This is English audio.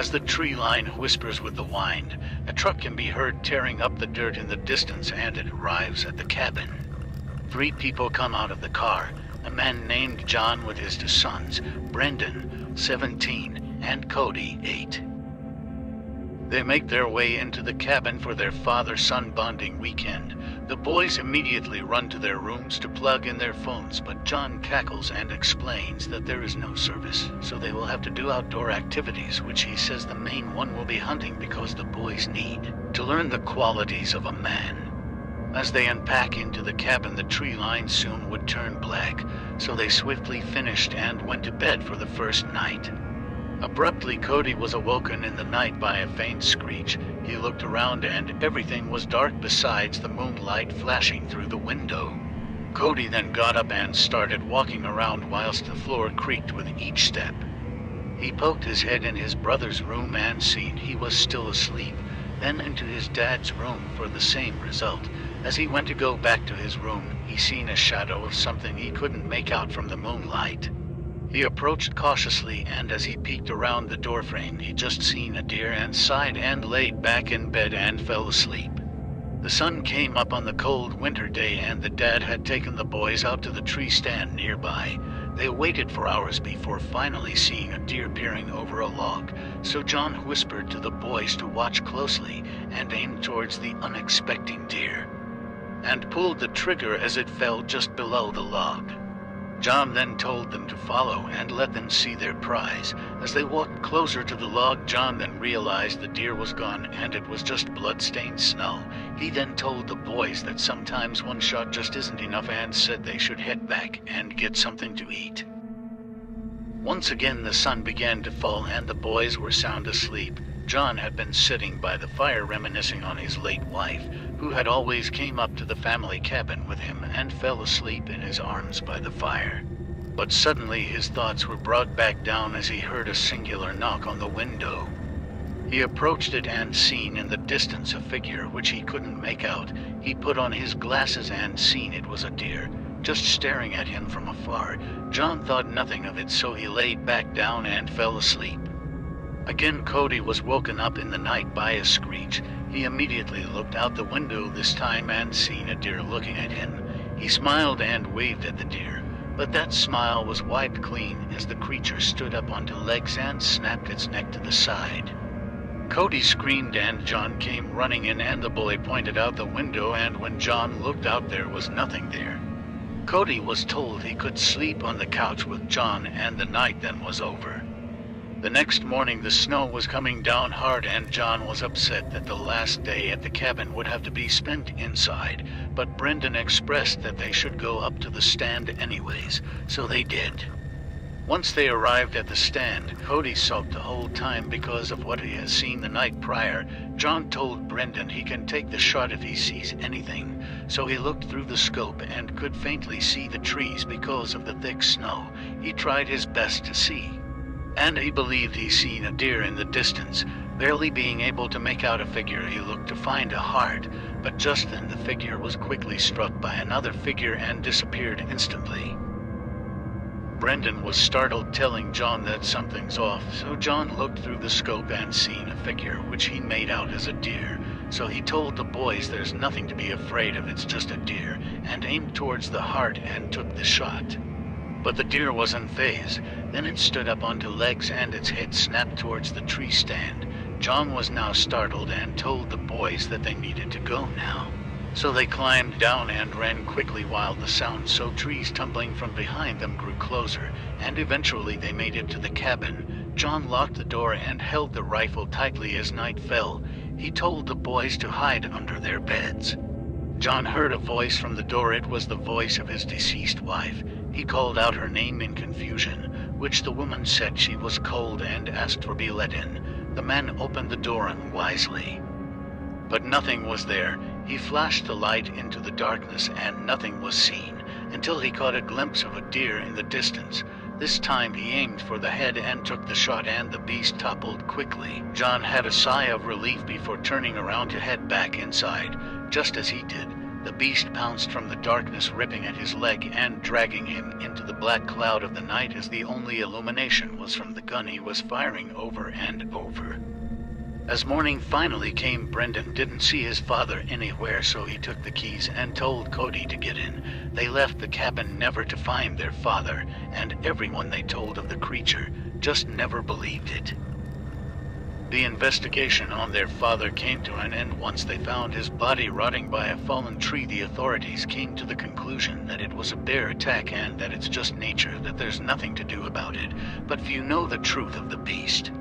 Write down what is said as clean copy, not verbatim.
As the tree line whispers with the wind, a truck can be heard tearing up the dirt in the distance, and it arrives at the cabin. 3 people come out of the car, a man named John with his 2 sons, Brendan, 17, and Cody, 8. They make their way into the cabin for their father-son bonding weekend. The boys immediately run to their rooms to plug in their phones, but John cackles and explains that there is no service, so they will have to do outdoor activities, which he says the main one will be hunting because the boys need to learn the qualities of a man. As they unpack into the cabin, the tree line soon would turn black, so they swiftly finished and went to bed for the first night. Abruptly, Cody was awoken in the night by a faint screech. He looked around and everything was dark besides the moonlight flashing through the window. Cody then got up and started walking around whilst the floor creaked with each step. He poked his head in his brother's room and seen he was still asleep, then into his dad's room for the same result. As he went to go back to his room, he seen a shadow of something he couldn't make out from the moonlight. He approached cautiously, and as he peeked around the doorframe, he just seen a deer and sighed and laid back in bed and fell asleep. The sun came up on the cold winter day, and the dad had taken the boys out to the tree stand nearby. They waited for hours before finally seeing a deer peering over a log, so John whispered to the boys to watch closely and aim towards the unexpected deer, and pulled the trigger as it fell just below the log. John then told them to follow and let them see their prize. As they walked closer to the log, John then realized the deer was gone and it was just blood-stained snow. He then told the boys that sometimes one shot just isn't enough and said they should head back and get something to eat. Once again the sun began to fall and the boys were sound asleep. John had been sitting by the fire reminiscing on his late wife, who had always came up to the family cabin with him and fell asleep in his arms by the fire. But suddenly his thoughts were brought back down as he heard a singular knock on the window. He approached it and seen in the distance a figure which he couldn't make out. He put on his glasses and seen it was a deer, just staring at him from afar. John thought nothing of it, so he laid back down and fell asleep. Again Cody was woken up in the night by a screech. He immediately looked out the window this time and seen a deer looking at him. He smiled and waved at the deer, but that smile was wiped clean as the creature stood up onto legs and snapped its neck to the side. Cody screamed and John came running in, and the boy pointed out the window, and when John looked out there was nothing there. Cody was told he could sleep on the couch with John, and the night then was over. The next morning the snow was coming down hard and John was upset that the last day at the cabin would have to be spent inside, but Brendan expressed that they should go up to the stand anyways, so they did. Once they arrived at the stand, Cody sulked the whole time because of what he had seen the night prior. John told Brendan he can take the shot if he sees anything, so he looked through the scope and could faintly see the trees because of the thick snow. He tried his best to see, and he believed he seen a deer in the distance. Barely being able to make out a figure, he looked to find a heart, but just then the figure was quickly struck by another figure and disappeared instantly. Brendan was startled, telling John that something's off, so John looked through the scope and seen a figure which he made out as a deer. So he told the boys there's nothing to be afraid of, it's just a deer, and aimed towards the heart and took the shot. But the deer wasn't phased. Then it stood up onto legs and its head snapped towards the tree stand. John was now startled and told the boys that they needed to go now. So they climbed down and ran quickly while the sound, so trees tumbling from behind them, grew closer, and eventually they made it to the cabin. John locked the door and held the rifle tightly as night fell. He told the boys to hide under their beds. John heard a voice from the door. It was the voice of his deceased wife. He called out her name in confusion, which the woman said she was cold and asked to be let in. The man opened the door unwisely, but nothing was there. He flashed the light into the darkness and nothing was seen until he caught a glimpse of a deer in the distance. This time he aimed for the head and took the shot, and the beast toppled quickly. John had a sigh of relief before turning around to head back inside. Just as he did, The beast pounced from the darkness, ripping at his leg and dragging him into the black cloud of the night as the only illumination was from the gun he was firing over and over. As morning finally came, Brendan didn't see his father anywhere, so he took the keys and told Cody to get in. They left the cabin never to find their father, and everyone they told of the creature just never believed it. The investigation on their father came to an end once they found his body rotting by a fallen tree. The authorities came to the conclusion that it was a bear attack and that it's just nature, that there's nothing to do about it. But few know the truth of the beast.